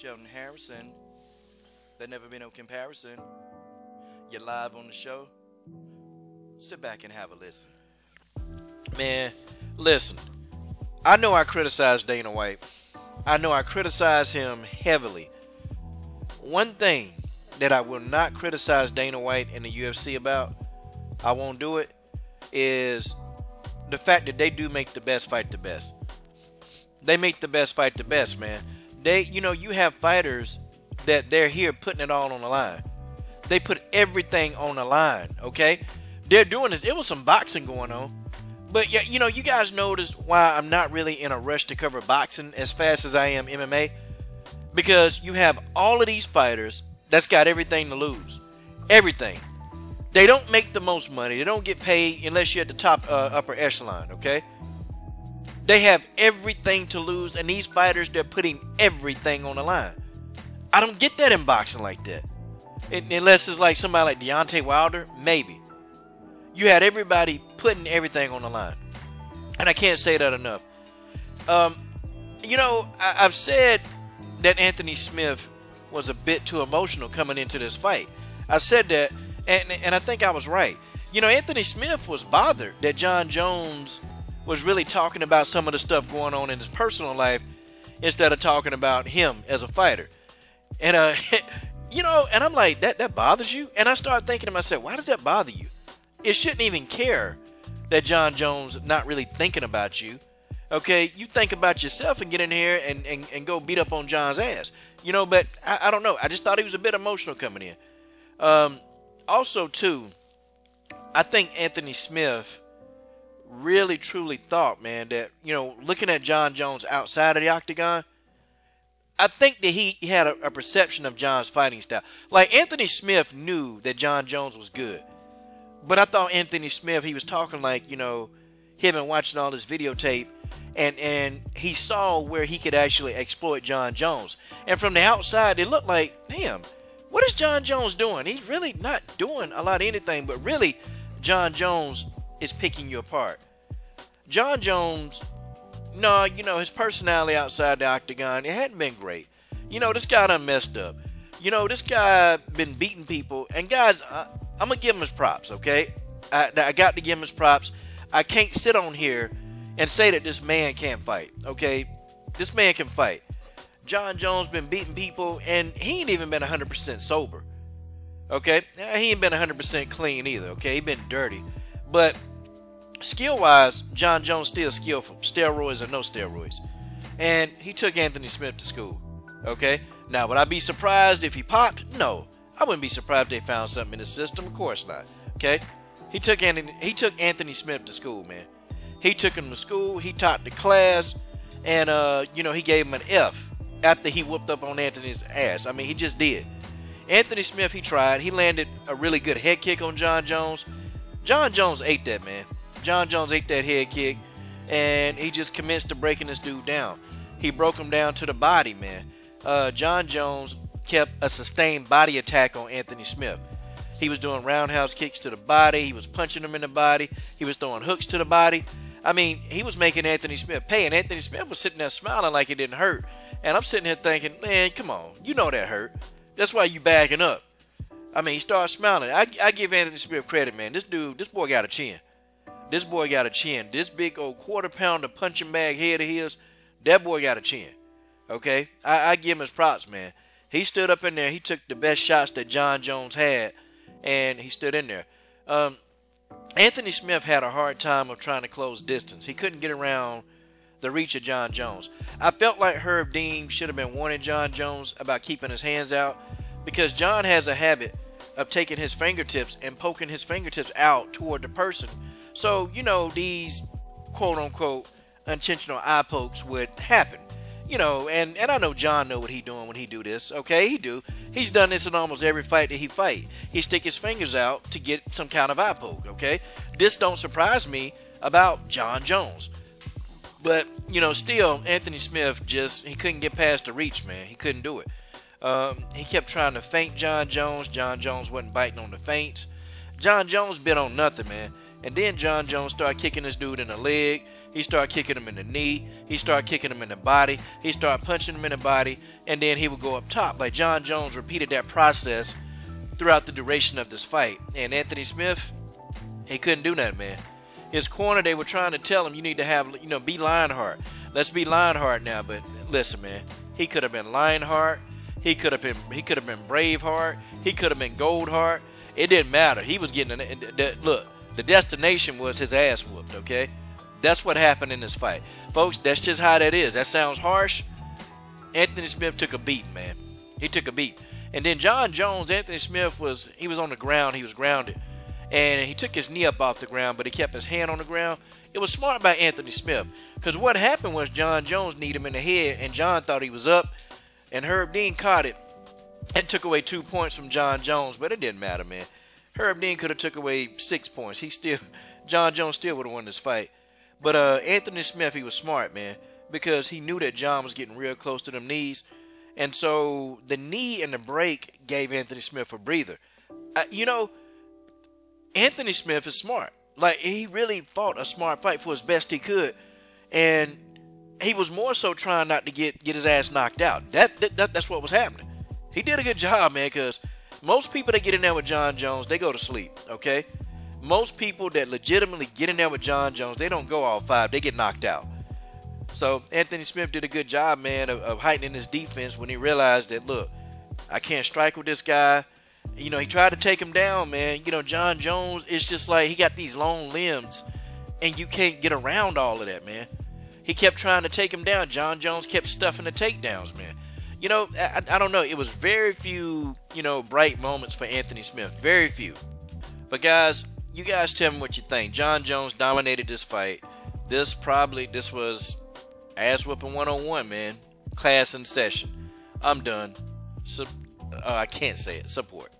Shelton Harrison. There never been no comparison. You're live on the show. Sit back and have a listen. Man, listen. I know I criticize Dana White. I know I criticize him heavily. One thing that I will not criticize Dana White and the UFC about, I won't do it, is the fact that they do make the best fight the best. They make the best fight the best, man. You have fighters that they're here putting it all on the line. They put everything on the line, okay? They're doing this. It was some boxing going on. But, yeah, you guys notice why I'm not really in a rush to cover boxing as fast as I am MMA. Because you have all of these fighters that's got everything to lose. Everything. They don't make the most money. They don't get paid unless you're at the top upper echelon, okay? They have everything to lose, and these fighters, they're putting everything on the line. I don't get that in boxing like that. Unless it's like somebody like Deontay Wilder, maybe. You had everybody putting everything on the line. And I can't say that enough. I've said that Anthony Smith was a bit too emotional coming into this fight. I said that, and I think I was right. Anthony Smith was bothered that Jon Jones was really talking about some of the stuff going on in his personal life instead of talking about him as a fighter. And, and I'm like, that bothers you? And I started thinking to myself, why does that bother you? It shouldn't even care that Jon Jones not really thinking about you. Okay, you think about yourself and get in here and go beat up on Jon's ass. But I don't know. I just thought he was a bit emotional coming in. Also, too, I think Anthony Smith really truly thought, man, that, looking at Jon Jones outside of the octagon, I think that he had a perception of Jon's fighting style. Like, Anthony Smith knew that Jon Jones was good. But I thought Anthony Smith, he was talking like, him and watching all this videotape, and he saw where he could actually exploit Jon Jones. And from the outside, it looked like, damn, what is Jon Jones doing? He's really not doing a lot of anything, but really, Jon Jones is picking you apart. Jon Jones, no, his personality outside the octagon, it hadn't been great. This guy done messed up. This guy been beating people. And guys, I'm going to give him his props, okay? I got to give him his props. I can't sit on here and say that this man can't fight, okay? This man can fight. Jon Jones been beating people, and he ain't even been 100% sober, okay? He ain't been 100% clean either, okay? He been dirty. But skill-wise, Jon Jones still skillful, steroids or no steroids. And he took Anthony Smith to school, okay? Now, would I be surprised if he popped? No. I wouldn't be surprised if they found something in the system. Of course not, okay? He took Anthony Smith to school, man. He took him to school. He taught the class. And, he gave him an F after he whooped up on Anthony's ass. I mean, he just did. Anthony Smith, he tried. He landed a really good head kick on Jon Jones. Jon Jones ate that, man. Jon Jones ate that head kick, and he just commenced to breaking this dude down. He broke him down to the body, man. Jon Jones kept a sustained body attack on Anthony Smith. He was doing roundhouse kicks to the body. He was punching him in the body. He was throwing hooks to the body. I mean, he was making Anthony Smith pay, and Anthony Smith was sitting there smiling like it didn't hurt. And I'm sitting here thinking, man, come on. You know that hurt. That's why you backing up. I mean, he started smiling. I give Anthony Smith credit, man. This boy got a chin. This boy got a chin. This big old quarter-pounder punching bag head of his, that boy got a chin. Okay? I give him his props, man. He stood up in there. He took the best shots that Jon Jones had, and he stood in there. Anthony Smith had a hard time of trying to close distance. He couldn't get around the reach of Jon Jones. I felt like Herb Dean should have been warning Jon Jones about keeping his hands out, because Jon has a habit of taking his fingertips and poking his fingertips out toward the person. So, these quote-unquote intentional eye pokes would happen. And I know Jon know what he doing when he do this. Okay, he do. He's done this in almost every fight that he fight. He stick his fingers out to get some kind of eye poke, okay? This don't surprise me about Jon Jones. But, still, Anthony Smith he couldn't get past the reach, man. He couldn't do it. He kept trying to feint Jon Jones. Jon Jones wasn't biting on the feints. Jon Jones bit on nothing, man. And then Jon Jones started kicking this dude in the leg. He started kicking him in the knee. He started kicking him in the body. He started punching him in the body. And then he would go up top. Like Jon Jones repeated that process throughout the duration of this fight. And Anthony Smith, he couldn't do nothing, man. His corner, they were trying to tell him, you need to have, be Lionheart. Let's be Lionheart now. But listen, man, he could have been Lionheart. He could have been Braveheart. He could have been Goldheart. It didn't matter. He was getting look. The destination was his ass whooped. Okay, that's what happened in this fight, folks. That's just how that is. That sounds harsh. Anthony Smith took a beat, man. He took a beat. And then Jon Jones, Anthony Smith was on the ground. He was grounded. And he took his knee up off the ground, but he kept his hand on the ground. It was smart by Anthony Smith. Because what happened was Jon Jones kneed him in the head, and Jon thought he was up. And Herb Dean caught it and took away 2 points from Jon Jones. But it didn't matter, man. Herb Dean could have took away 6 points. Jon Jones still would have won this fight. But Anthony Smith, he was smart, man. Because he knew that Jon was getting real close to them knees. And so the knee and the break gave Anthony Smith a breather. Anthony Smith is smart. Like, he really fought a smart fight for as best he could. And he was more so trying not to get his ass knocked out. That's what was happening. He did a good job, man, because most people that get in there with Jon Jones, they go to sleep, okay? Most people that legitimately get in there with Jon Jones, they don't go all 5. They get knocked out. So Anthony Smith did a good job, man, of heightening his defense when he realized that, look, I can't strike with this guy. He tried to take him down, man. Jon Jones, it's just like he got these long limbs, and you can't get around all of that, man. He kept trying to take him down. Jon Jones kept stuffing the takedowns, man. I don't know. It was very few, bright moments for Anthony Smith. Very few. But, guys, you guys tell me what you think. Jon Jones dominated this fight. This was ass whooping 101, man. Class in session. I'm done. I can't say it. Support.